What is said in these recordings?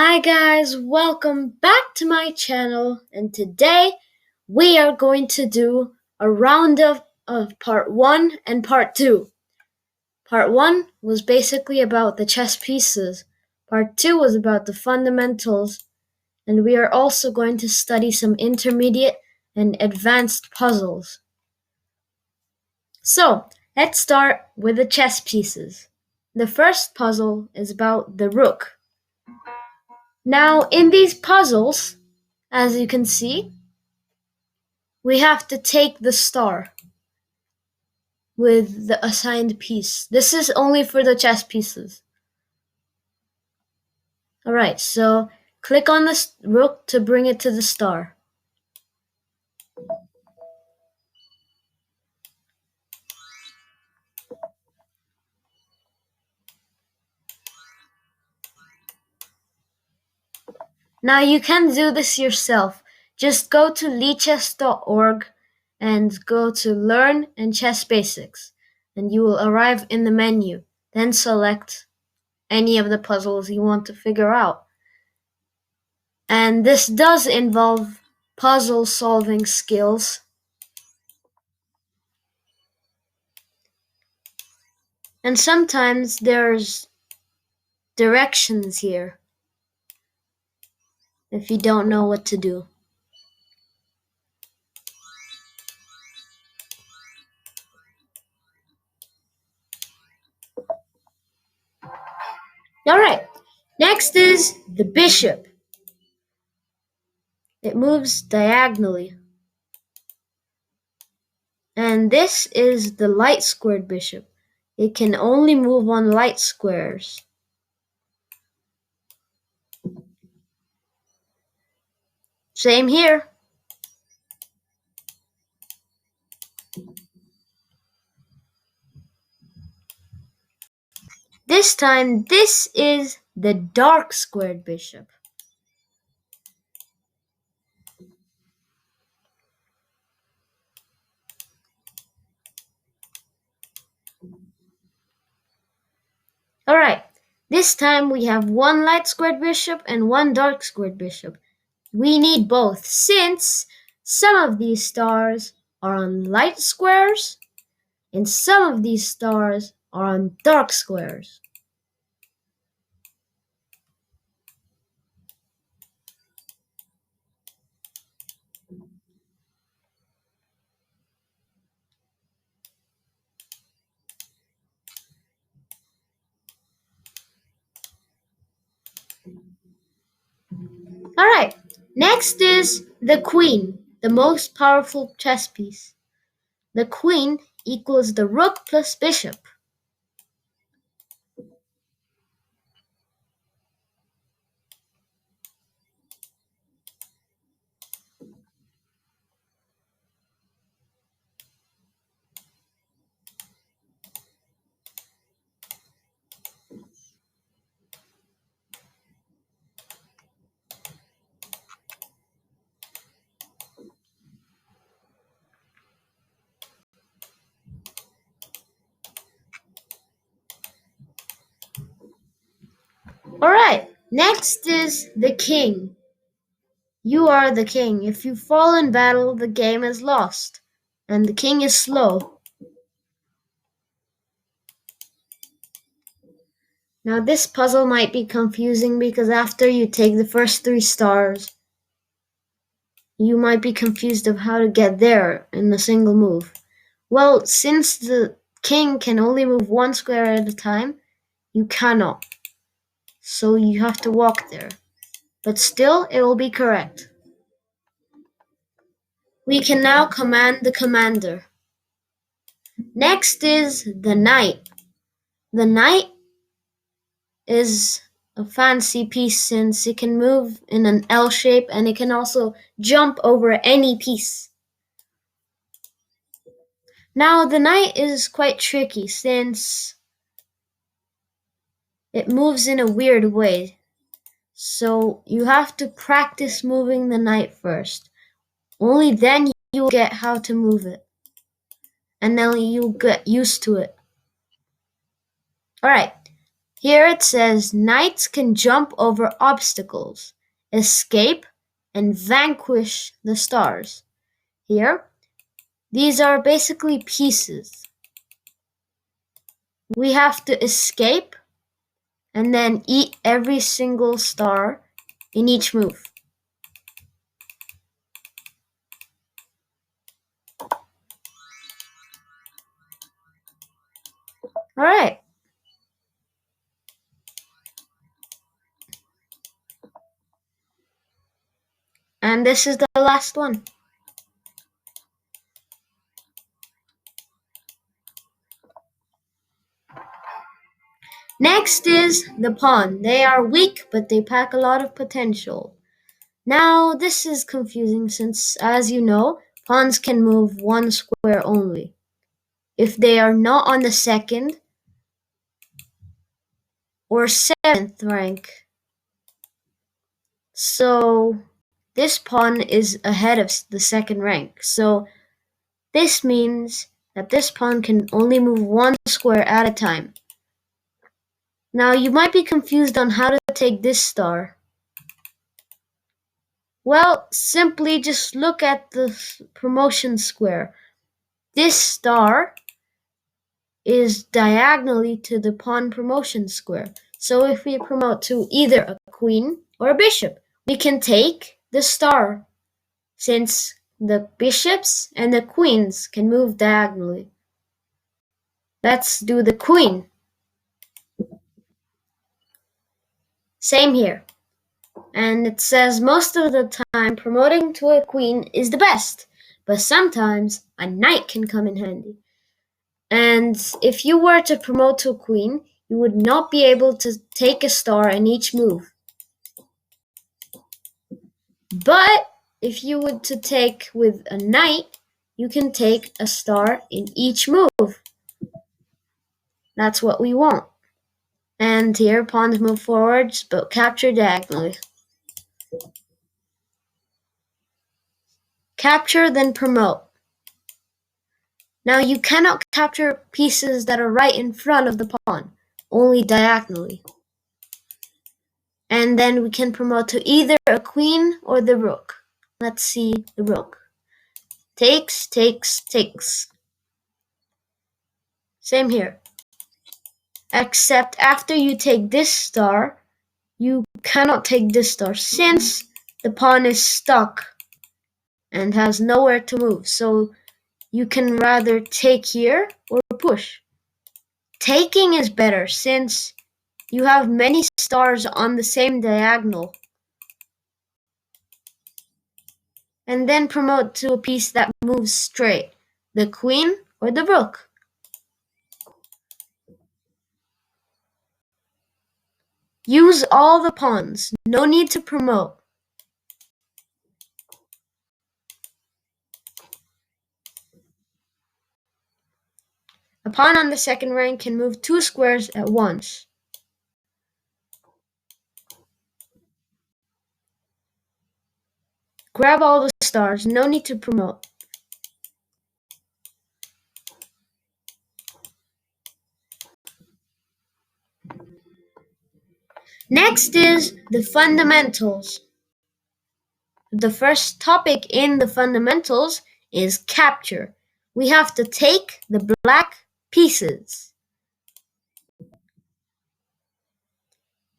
Hi guys, welcome back to my channel, and today we are going to do a roundup of part 1 and part 2. Part 1 was basically about the chess pieces, part 2 was about the fundamentals, and we are also going to study some intermediate and advanced puzzles. So, let's start with the chess pieces. The first puzzle is about the rook. Now, in these puzzles, as you can see, we have to take the star with the assigned piece. This is only for the chess pieces. Alright, so click on the rook to bring it to the star. Now you can do this yourself. Just go to lichess.org and go to Learn and Chess Basics, and you will arrive in the menu. Then select any of the puzzles you want to figure out. And this does involve puzzle solving skills. And sometimes there's directions here if you don't know what to do. Alright, next is the bishop. It moves diagonally. And this is the light squared bishop. It can only move on light squares. Same here. This time, this is the dark squared bishop. Alright, this time we have one light squared bishop and one dark squared bishop. We need both since some of these stars are on light squares and some of these stars are on dark squares. Alright, next is the queen, the most powerful chess piece. The queen equals the rook plus bishop. Alright, next is the king. You are the king. If you fall in battle, the game is lost. And the king is slow. Now this puzzle might be confusing because after you take the first 3 stars, you might be confused of how to get there in a single move. Well, since the king can only move 1 square at a time, you cannot. So you have to walk there. But still, it will be correct. We can now command the commander. Next is the knight. The knight is a fancy piece since it can move in an L shape and it can also jump over any piece. Now the knight is quite tricky since it moves in a weird way. So you have to practice moving the knight first. Only then you'll get how to move it. And then you'll get used to it. Alright, Here it says knights can jump over obstacles, escape, and vanquish the stars. Here, these are basically pieces. We have to escape and then eat every single star in each move. Alright. And this is the last one. Next is the pawn. They are weak, but they pack a lot of potential. Now, this is confusing since, as you know, pawns can move one square only. If they are not on the 2nd or 7th rank. So, this pawn is ahead of the 2nd rank. So, this means that this pawn can only move one square at a time. Now, you might be confused on how to take this star. Well, simply just look at the promotion square. This star is diagonally to the pawn promotion square. So if we promote to either a queen or a bishop, we can take the star, since the bishops and the queens can move diagonally. Let's do the queen. Same here. And it says most of the time promoting to a queen is the best, but sometimes a knight can come in handy. And if you were to promote to a queen, you would not be able to take a star in each move. But if you were to take with a knight, you can take a star in each move. That's what we want. And here pawns move forwards, but capture diagonally. Capture, then promote. Now you cannot capture pieces that are right in front of the pawn, only diagonally. And then we can promote to either a queen or the rook. Let's see the rook. Takes, takes, takes. Same here. Except after you take this star, you cannot take this star since the pawn is stuck and has nowhere to move. So you can rather take here or push. Taking is better since you have many stars on the same diagonal. And then promote to a piece that moves straight, the queen or the rook. Use all the pawns, no need to promote. A pawn on the 2nd rank can move 2 squares at once. Grab all the stars, no need to promote. Next is the fundamentals. The first topic in the fundamentals is capture. We have to take the black pieces.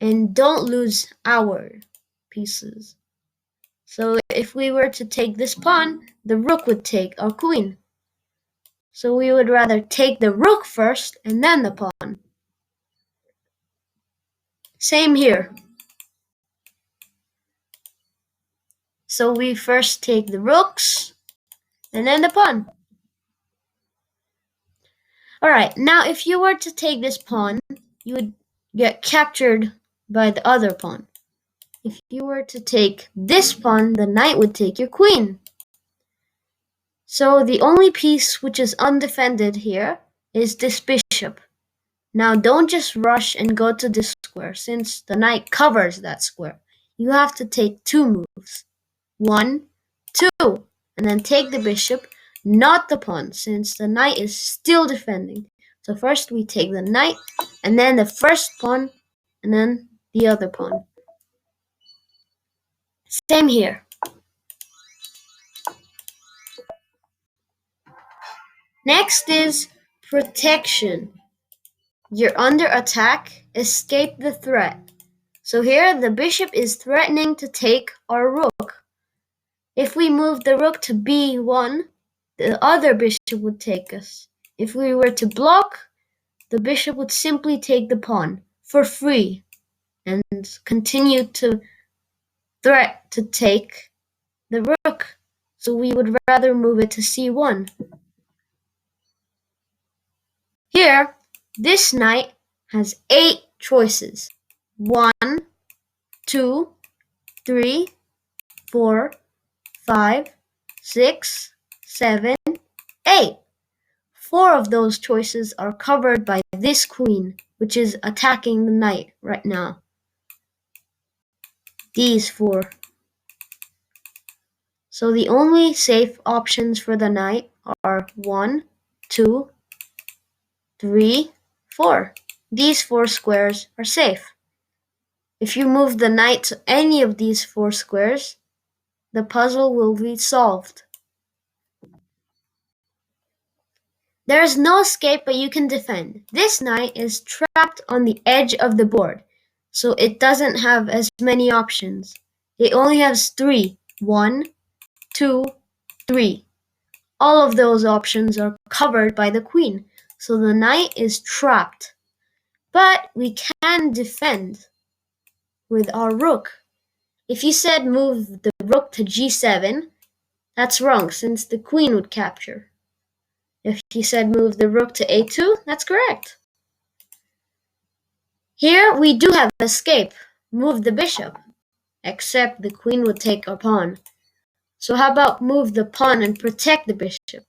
And don't lose our pieces. So if we were to take this pawn, the rook would take our queen. So we would rather take the rook first and then the pawn. Same here. So we first take the rooks and then the pawn. Alright, now if you were to take this pawn, you would get captured by the other pawn. If you were to take this pawn, the knight would take your queen. So the only piece which is undefended here is this bishop. Now don't just rush and go to this square since the knight covers that square. You have to take 2 moves. 1, 2, and then take the bishop, not the pawn since the knight is still defending. So first we take the knight, and then the first pawn, and then the other pawn. Same here. Next is protection. You're under attack, escape the threat. So here the bishop is threatening to take our rook. If we move the rook to b1, the other bishop would take us. If we were to block, the bishop would simply take the pawn for free and continue to threat to take the rook. So we would rather move it to c1. Here, this knight has 8 choices. 1, 2, 3, 4, 5, 6, 7, 8. 4 of those choices are covered by this queen, which is attacking the knight right now. These 4. So the only safe options for the knight are 1, 2, 3, 4. These 4 squares are safe. If you move the knight to any of these 4 squares, the puzzle will be solved. There is no escape, but you can defend. This knight is trapped on the edge of the board, so it doesn't have as many options. It only has 3. 1, 2, 3. All of those options are covered by the queen, so the knight is trapped. But we can defend with our rook. If you said move the rook to g7, that's wrong, since the queen would capture. If you said move the rook to a2, that's correct. Here we do have escape, move the bishop, except the queen would take our pawn. So how about move the pawn and protect the bishop?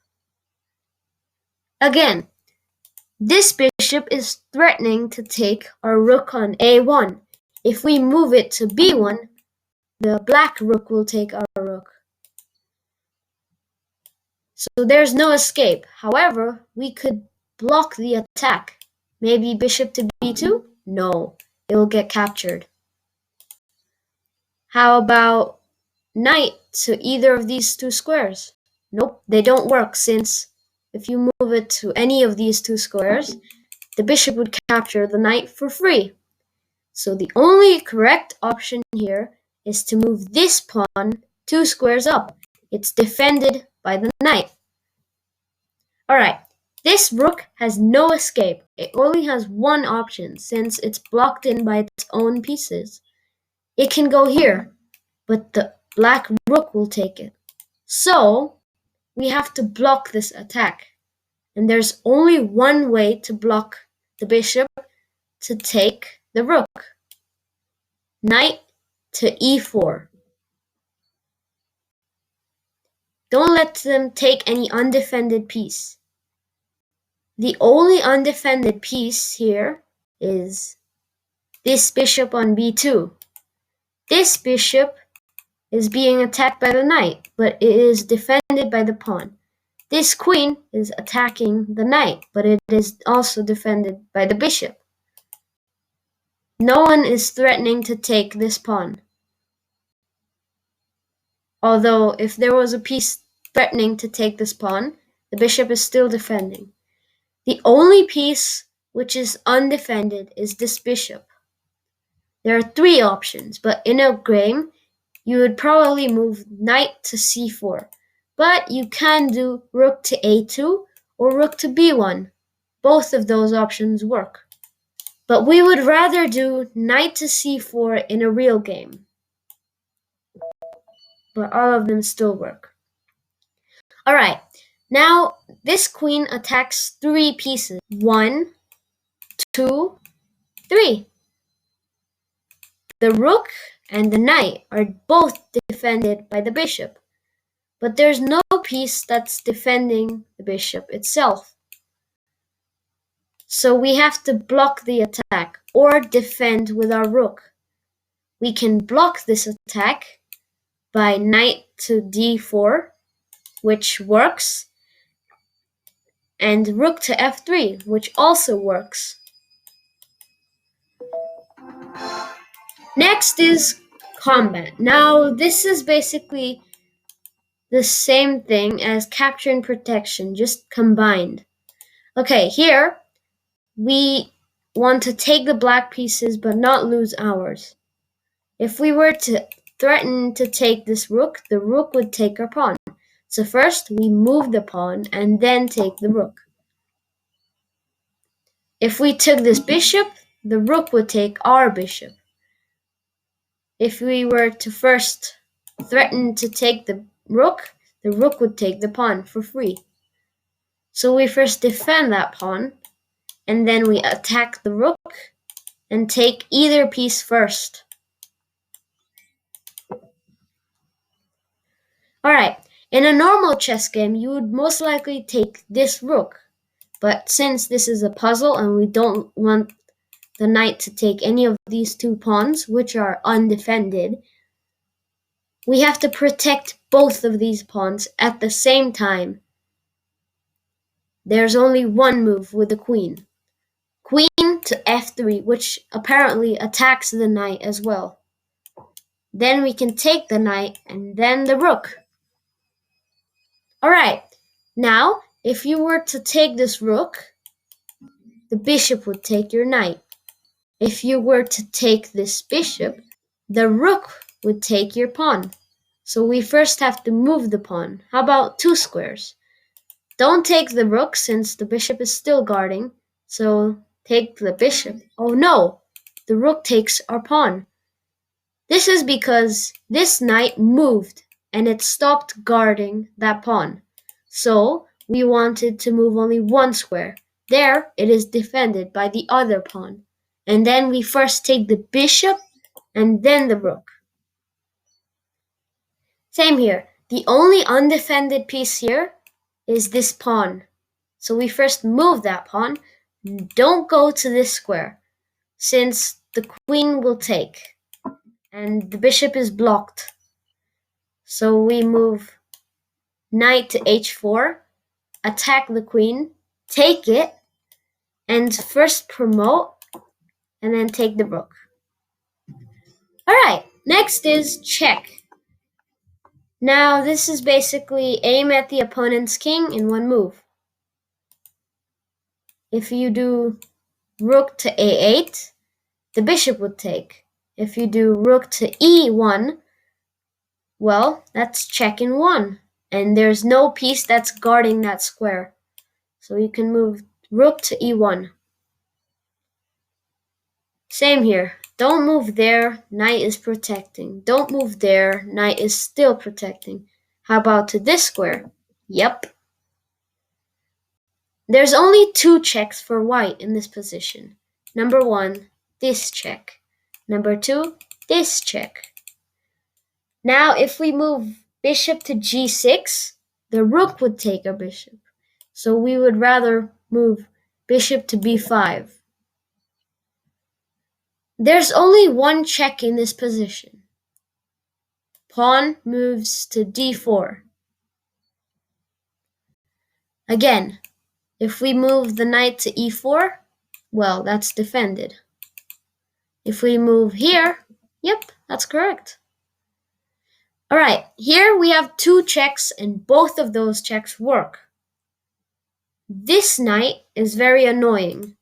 Again, this bishop is threatening to take our rook on a1. If we move it to b1, the black rook will take our rook. So there's no escape. However, we could block the attack. Maybe bishop to b2? No, it will get captured. How about knight to either of these 2 squares? Nope, they don't work, since if you move it to any of these 2 squares, the bishop would capture the knight for free. So the only correct option here is to move this pawn 2 squares up. It's defended by the knight. Alright, this rook has no escape. It only has one option, since it's blocked in by its own pieces. It can go here, but the black rook will take it. So we have to block this attack. And there's only one way to block the bishop to take the rook. Knight to e4. Don't let them take any undefended piece. The only undefended piece here is this bishop on b2. This bishop is being attacked by the knight, but it is defended by the pawn. This queen is attacking the knight, but it is also defended by the bishop. No one is threatening to take this pawn. Although, if there was a piece threatening to take this pawn, the bishop is still defending. The only piece which is undefended is this bishop. There are 3 options, but in a game, you would probably move knight to c4. But you can do rook to a2 or rook to b1. Both of those options work. But we would rather do knight to c4 in a real game. But all of them still work. Alright, now this queen attacks 3 pieces. 1, 2, 3. The rook and the knight are both defended by the bishop. But there's no piece that's defending the bishop itself. So we have to block the attack or defend with our rook. We can block this attack by knight to d4, which works. and rook to f3, which also works. Next is combat. Now, this is basically the same thing as capture and protection, just combined. Okay, here we want to take the black pieces but not lose ours. If we were to threaten to take this rook, the rook would take our pawn. So first we move the pawn and then take the rook. If we took this bishop, the rook would take our bishop. If we were to first threaten to take the rook would take the pawn for free. So we first defend that pawn, and then we attack the rook and take either piece first. Alright, in a normal chess game, you would most likely take this rook. But since this is a puzzle and we don't want the knight to take any of these two pawns, which are undefended, we have to protect both of these pawns at the same time. There's only one move with the queen. Queen to f3, which apparently attacks the knight as well. Then we can take the knight and then the rook. Alright, now if you were to take this rook, the bishop would take your knight. If you were to take this bishop, the rook would take your pawn. So we first have to move the pawn. How about 2 squares? Don't take the rook since the bishop is still guarding. So take the bishop. Oh no, the rook takes our pawn. This is because this knight moved and it stopped guarding that pawn. So we wanted to move only 1 square. There it is defended by the other pawn. And then we first take the bishop and then the rook. Same here. The only undefended piece here is this pawn. So we first move that pawn. Don't go to this square, since the queen will take and the bishop is blocked. So we move knight to h4, attack the queen, take it, and first promote, and then take the rook. Alright, next is check. Now this is basically aim at the opponent's king in one move. If you do rook to a8, the bishop would take. If you do rook to e1, well, that's check in 1. And there's no piece that's guarding that square. So you can move rook to e1. Same here. Don't move there, knight is protecting. Don't move there, knight is still protecting. How about to this square? Yep. There's only 2 checks for white in this position. Number 1, this check. Number 2, this check. Now if we move bishop to g6, the rook would take our bishop. So we would rather move bishop to b5. There's only 1 check in this position. Pawn moves to d4. Again, if we move the knight to e4, well, that's defended. If we move here, yep, that's correct. Alright, here we have 2 checks and both of those checks work. This knight is very annoying.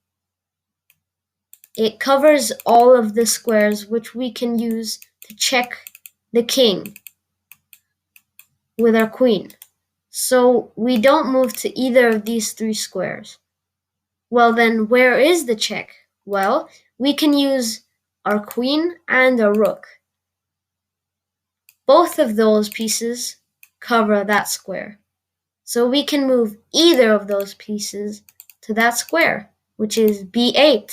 It covers all of the squares which we can use to check the king with our queen. So we don't move to either of these 3 squares. Well then, where is the check? Well, we can use our queen and our rook. Both of those pieces cover that square. So we can move either of those pieces to that square, which is b8.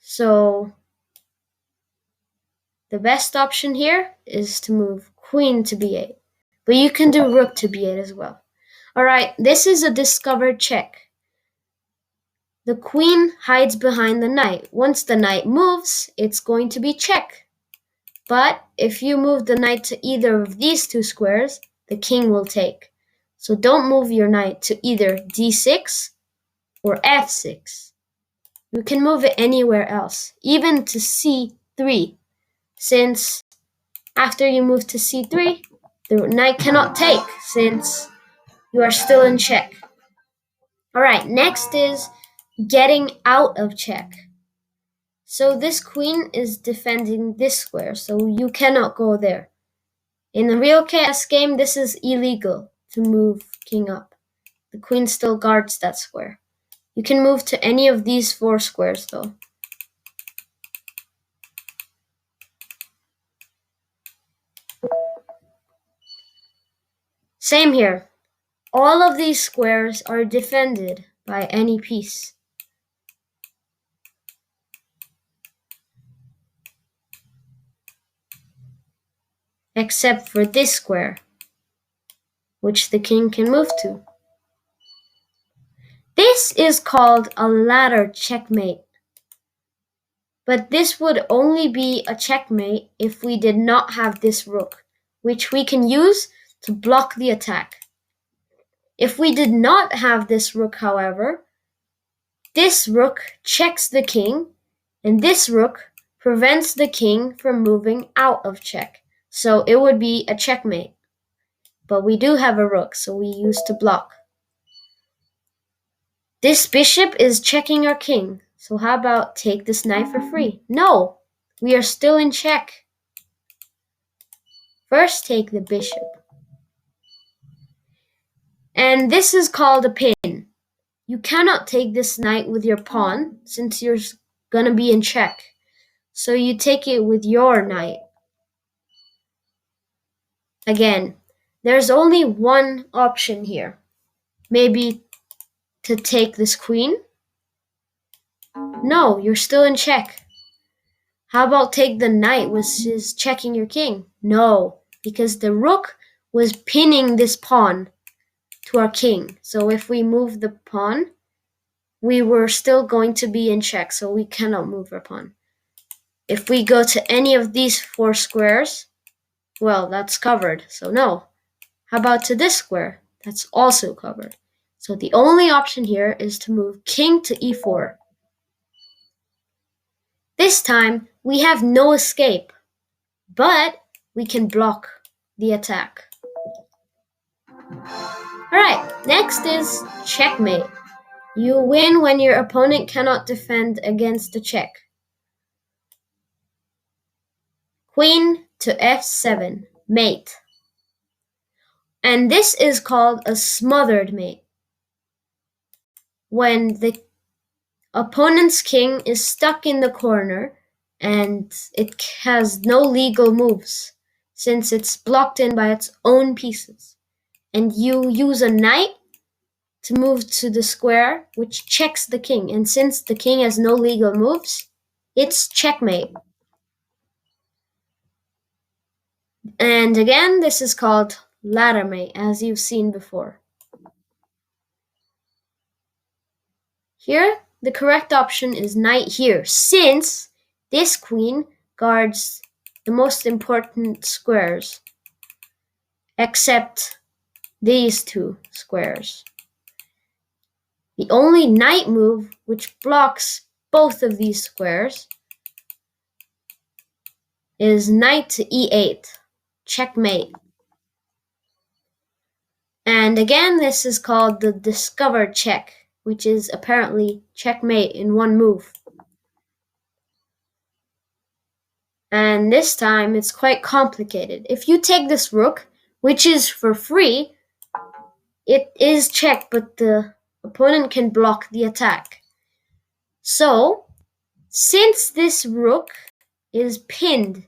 So the best option here is to move queen to b8. But you can do rook to b8 as well. Alright, this is a discovered check. The queen hides behind the knight. Once the knight moves, it's going to be check. But if you move the knight to either of these 2 squares, the king will take. So don't move your knight to either d6 or f6. You can move it anywhere else, even to c3, since after you move to c3, the knight cannot take, since you are still in check. Alright, next is getting out of check. So this queen is defending this square, so you cannot go there. In a real chess game, this is illegal to move king up. The queen still guards that square. You can move to any of these 4 squares though. Same here. All of these squares are defended by any piece. Except for this square, which the king can move to. This is called a ladder checkmate. But this would only be a checkmate if we did not have this rook, which we can use to block the attack. If we did not have this rook, however, this rook checks the king, and this rook prevents the king from moving out of check. So it would be a checkmate. But we do have a rook, so we use to block. This bishop is checking our king, so how about take this knight for free? No, we are still in check. First take the bishop. And this is called a pin. You cannot take this knight with your pawn, since you're gonna be in check. So you take it with your knight. Again, there's only one option here. Maybe to take this queen? No, you're still in check. How about take the knight, which is checking your king? No, because the rook was pinning this pawn to our king. So if we move the pawn, we were still going to be in check, so we cannot move our pawn. If we go to any of these 4 squares, well, that's covered, so no. How about to this square? That's also covered. So the only option here is to move king to e4. This time, we have no escape, but we can block the attack. Alright, next is checkmate. You win when your opponent cannot defend against a check. Queen to f7, mate. And this is called a smothered mate. When the opponent's king is stuck in the corner and it has no legal moves, since it's blocked in by its own pieces. And you use a knight to move to the square, which checks the king. And since the king has no legal moves, it's checkmate. And again, this is called ladder mate, as you've seen before. Here, the correct option is knight here, since this queen guards the most important squares, except these 2 squares. The only knight move which blocks both of these squares is knight to e8, checkmate. And again, this is called the discovered check, which is apparently checkmate in 1 move. And this time it's quite complicated. If you take this rook, which is for free, it is checked, but the opponent can block the attack. So, since this rook is pinned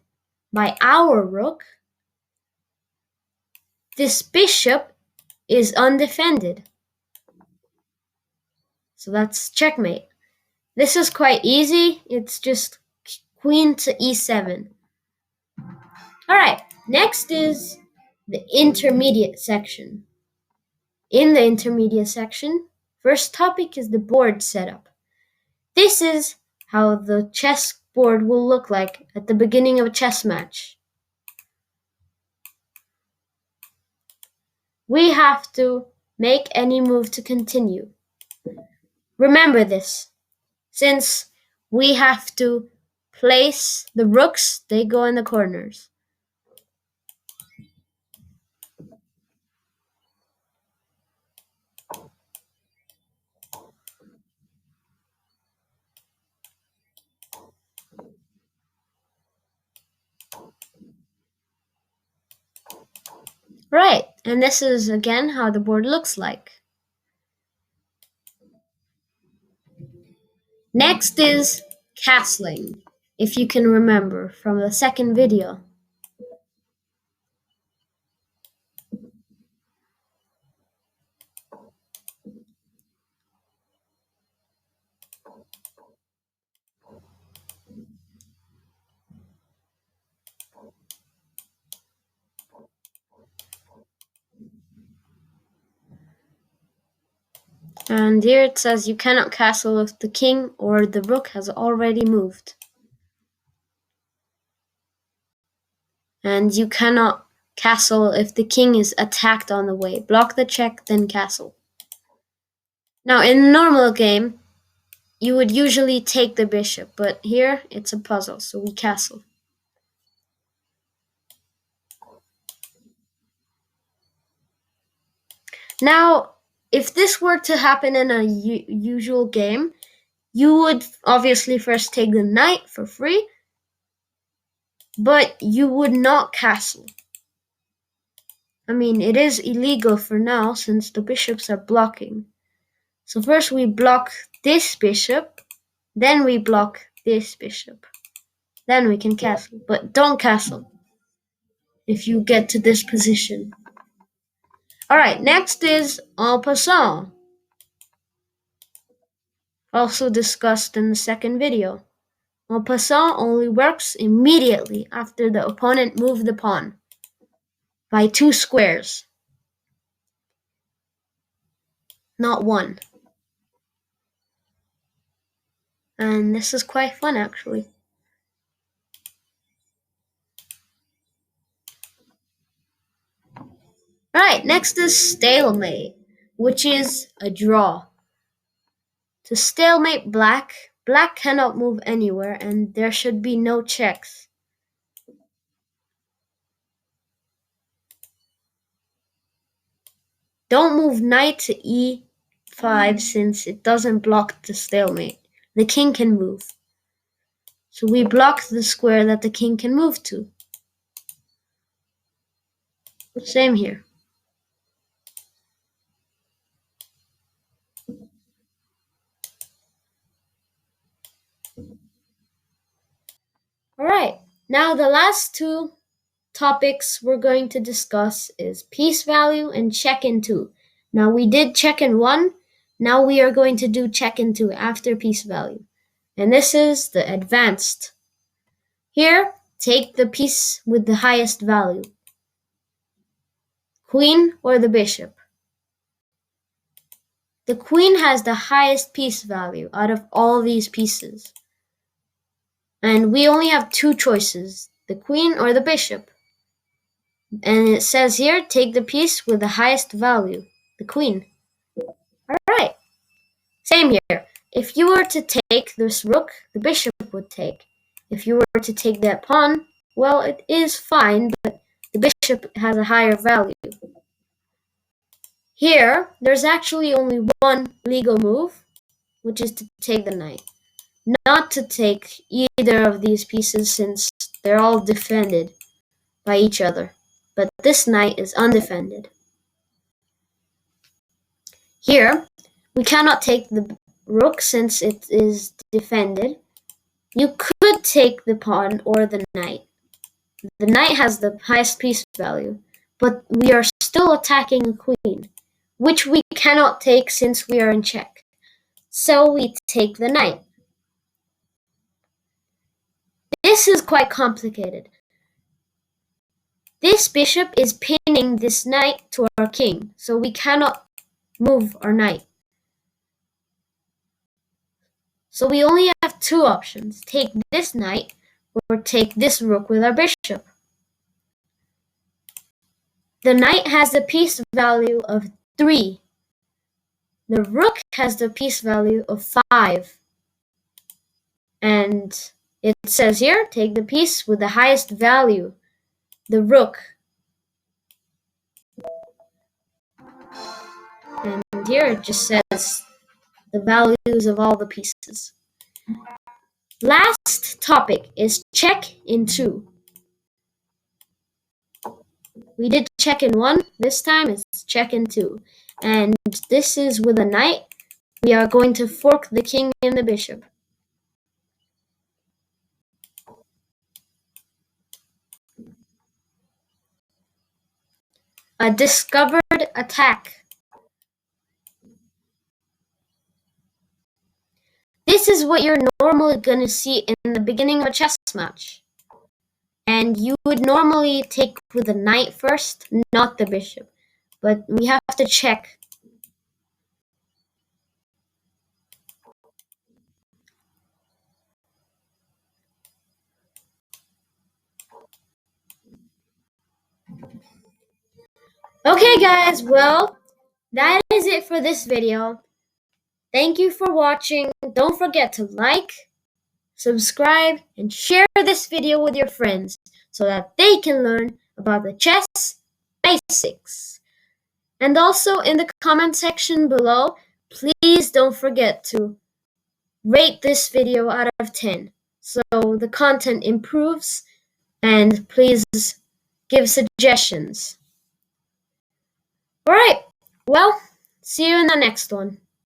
by our rook, this bishop is undefended. So that's checkmate. This is quite easy. It's just queen to e7. Alright, next is the intermediate section. In the intermediate section, first topic is the board setup. This is how the chess board will look like at the beginning of a chess match. we have to make any move to continue. Remember this, since we have to place the rooks, they go in the corners. Right, and this is again how the board looks like. Next is castling, if you can remember from the second video. And here it says you cannot castle if the king or the rook has already moved. And you cannot castle if the king is attacked on the way. Block the check, then castle. Now, in a normal game, you would usually take the bishop, but here it's a puzzle, so we castle. Now, if this were to happen in a usual game, you would obviously first take the knight for free, but you would not castle. I mean, it is illegal for now since the bishops are blocking. So first we block this bishop, then we block this bishop. Then we can castle, but don't castle if you get to this position. Alright, next is en passant, also discussed in the second video. En passant only works immediately after the opponent moved the pawn by 2 squares, not 1. And this is quite fun actually. Alright, next is stalemate, which is a draw. To stalemate black, black cannot move anywhere and there should be no checks. Don't move knight to e5 since it doesn't block the stalemate. The king can move. So we block the square that the king can move to. Same here. Alright, now the last 2 topics we're going to discuss is piece value and check in 2. Now we did check in 1, now we are going to do check in 2 after piece value. And this is the advanced. Here, take the piece with the highest value. Queen or the bishop. The queen has the highest piece value out of all these pieces. And we only have 2 choices, the queen or the bishop. And it says here, take the piece with the highest value, the queen. Alright, same here. If you were to take this rook, the bishop would take. If you were to take that pawn, well, it is fine, but the bishop has a higher value. Here, there's actually only one legal move, which is to take the knight. Not to take either of these pieces since they're all defended by each other. But this knight is undefended. Here, we cannot take the rook since it is defended. You could take the pawn or the knight. The knight has the highest piece value, but we are still attacking a queen, which we cannot take since we are in check. So we take the knight. This is quite complicated. This bishop is pinning this knight to our king, so we cannot move our knight. So we only have 2 options, take this knight or take this rook with our bishop. The knight has the piece value of 3. The rook has the piece value of 5. And it says here, take the piece with the highest value, the rook. And here it just says the values of all the pieces. Last topic is check in 2. We did check in 1. This time it's check in 2. And this is with a knight. We are going to fork the king and the bishop. A discovered attack. This is what you're normally going to see in the beginning of a chess match. And you would normally take with the knight first, not the bishop. But we have to check. Okay guys, well, that is it for this video. Thank you for watching. Don't forget to like, subscribe, and share this video with your friends so that they can learn about the chess basics. And also in the comment section below, please don't forget to rate this video out of 10 so the content improves, and please give suggestions. Alright, well, see you in the next one.